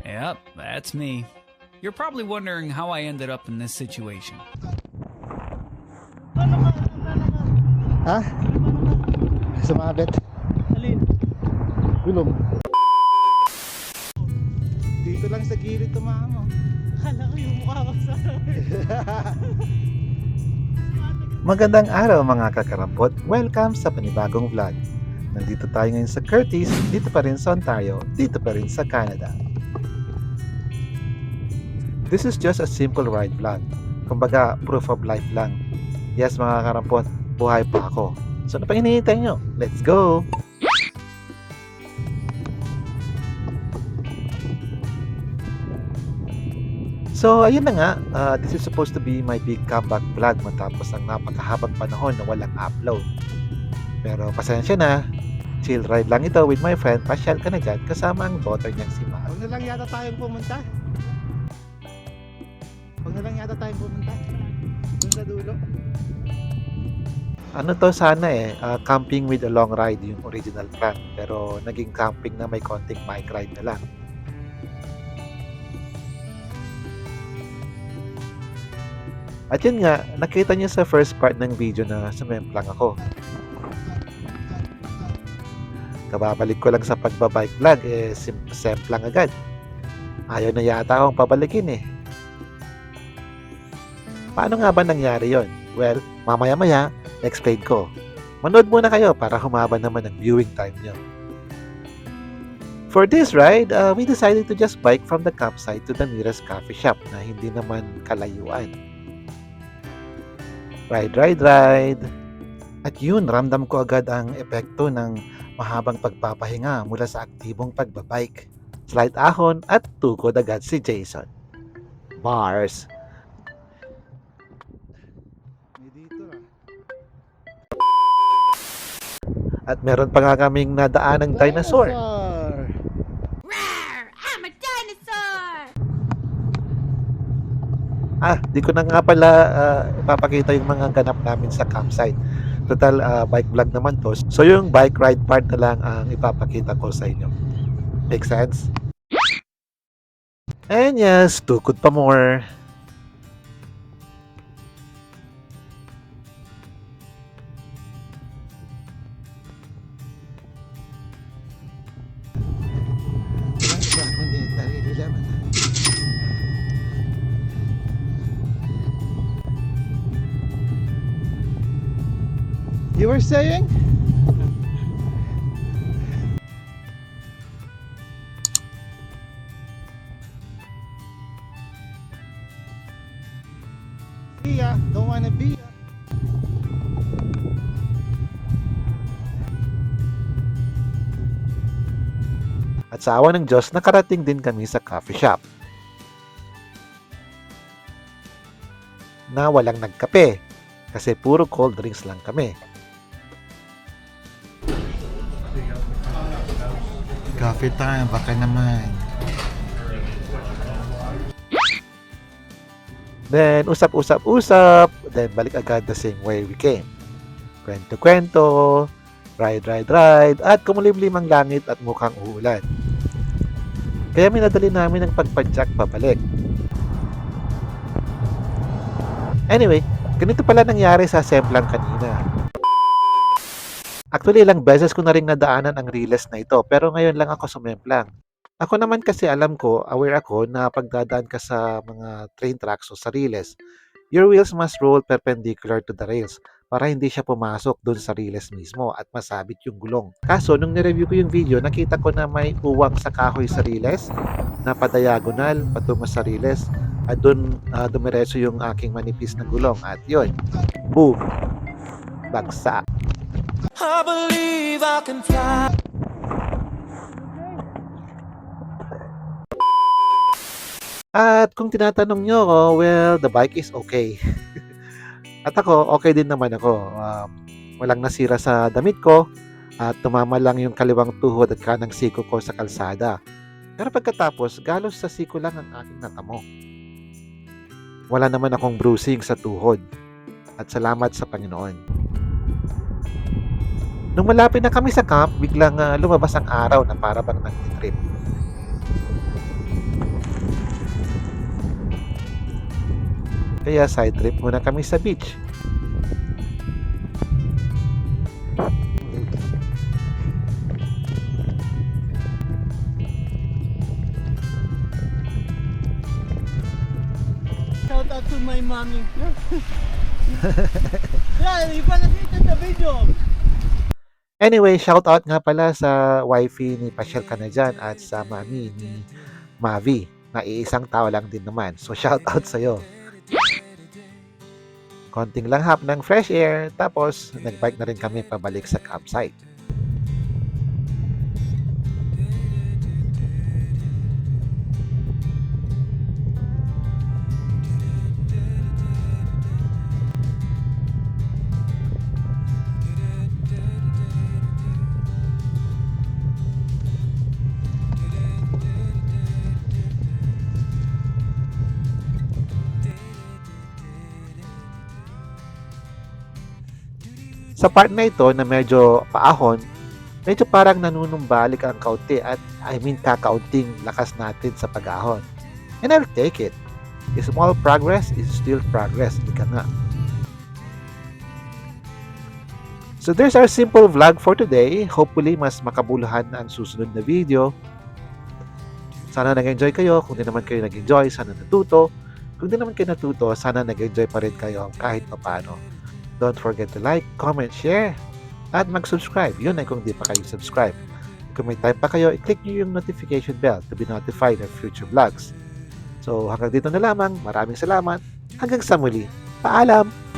Yep, that's me. You're probably wondering how I ended up in this situation. Ha? Sumabit. Alin? Gulong. Dito lang sa gilid tumama. Kala ko yung mukha ko sa Magandang araw mga kakarampot. Welcome sa panibagong vlog. Nandito tayo ngayon sa Curtis, dito pa rin sa Ontario, dito pa rin sa Canada. This is just a simple ride vlog. Kumbaga, proof of life lang. Yes mga kakarampot, buhay pa ako. So ano pang hinihintay nyo? Let's go! So ayun na nga, this is supposed to be my big comeback vlog matapos ang napakahabang panahon na walang upload. Pero pasensya na, chill ride lang ito with my friend, pasyal ka na dyan kasama ang daughter niyang si Mal. Huwag na lang yata tayong pumunta. Doon sa dulo. Ano to sana camping with a long ride yung original plan. Pero naging camping na may konting bike ride na lang. At yun nga, nakita niyo sa first part ng video na sumemplang ako. Kababalik ko lang sa pagbabike vlog, semplang agad. Ayaw na yata akong pabalikin Paano nga ba nangyari yon? Well, mamaya-maya, explain ko. Manood muna kayo para humaba naman ang viewing time nyo. For this ride, we decided to just bike from the campsite to the nearest coffee shop na hindi naman kalayuan. Ride. At yun, ramdam ko agad ang epekto ng mahabang pagpapahinga mula sa aktibong pagbabike. Slight ahon at tukod agad si Jason. Bars. At meron pa nga kaming nadaan ng dinosaur. Rawr! I'm a dinosaur! Di ko na nga pala ipapakita yung mga ganap namin sa campsite. Total, bike vlog naman to. So yung bike ride part na lang ang ipapakita ko sa inyo. Make sense? And yes, tukod pa more. You were saying? Don't wanna be. At sa awa ng Diyos, nakarating din kami sa coffee shop na walang nagkape kasi puro cold drinks lang kami. Coffee time, baka naman. Then, usap-usap. Then, balik agad the same way we came. Kwento-kwento, ride. At kumulimlim ang langit at mukhang uulan. Kaya minadali namin ang pagpadyak pabalik. Anyway, ganito pala nangyari sa semplang kanina. Actually, ilang beses ko na rin nadaanan ang riles na ito, pero ngayon lang ako sumemplang. Ako naman kasi alam ko, aware ako na pagdadaan ka sa mga train tracks o sa riles, your wheels must roll perpendicular to the rails para hindi siya pumasok dun sa riles mismo at masabit yung gulong. Kaso, nung nireview ko yung video, nakita ko na may uwang sa kahoy sa riles na padiagonal patungo sa riles at dun dumiretso yung aking manipis na gulong at yun, boom, bagsak. I believe I can fly. At kung tinatanong nyo ako, well, the bike is okay. At ako, okay din naman ako. Walang nasira sa damit ko at tumama lang yung kaliwang tuhod at kanang siko ko sa kalsada. Pero pagkatapos, galos sa siko lang ang aking natamo. Wala naman akong bruising sa tuhod. At salamat sa Panginoon. Nung malapit na kami sa camp, biglang lumabas ang araw na para bang nagtitrip. Kaya side trip muna kami sa beach. Shout out to my mommy. Yeah, you can see it in the video. Anyway, shout out nga pala sa wifey ni Pasyal ka na dyan at sa mami ni Mavi na iisang tao lang din naman. So shout out sa'yo. Konting langhap ng fresh air, tapos nagbike na rin kami pabalik sa campsite. Sa part na ito na medyo paahon, medyo parang nanunumbalik ang kaunti at kakaunting lakas natin sa pag-ahon. And I'll take it. A small progress is still progress. Ika nga. So there's our simple vlog for today. Hopefully, mas makabuluhan na ang susunod na video. Sana nag-enjoy kayo. Kung di naman kayo nag-enjoy, sana natuto. Kung di naman kayo natuto, sana nag-enjoy pa rin kayo kahit paano. Don't forget to like, comment, share, at mag-subscribe. Yun ay kung di pa kayo subscribe. Kung may time pa kayo, i-click nyo yung notification bell to be notified of future vlogs. So hanggang dito na lamang. Maraming salamat. Hanggang sa muli. Paalam!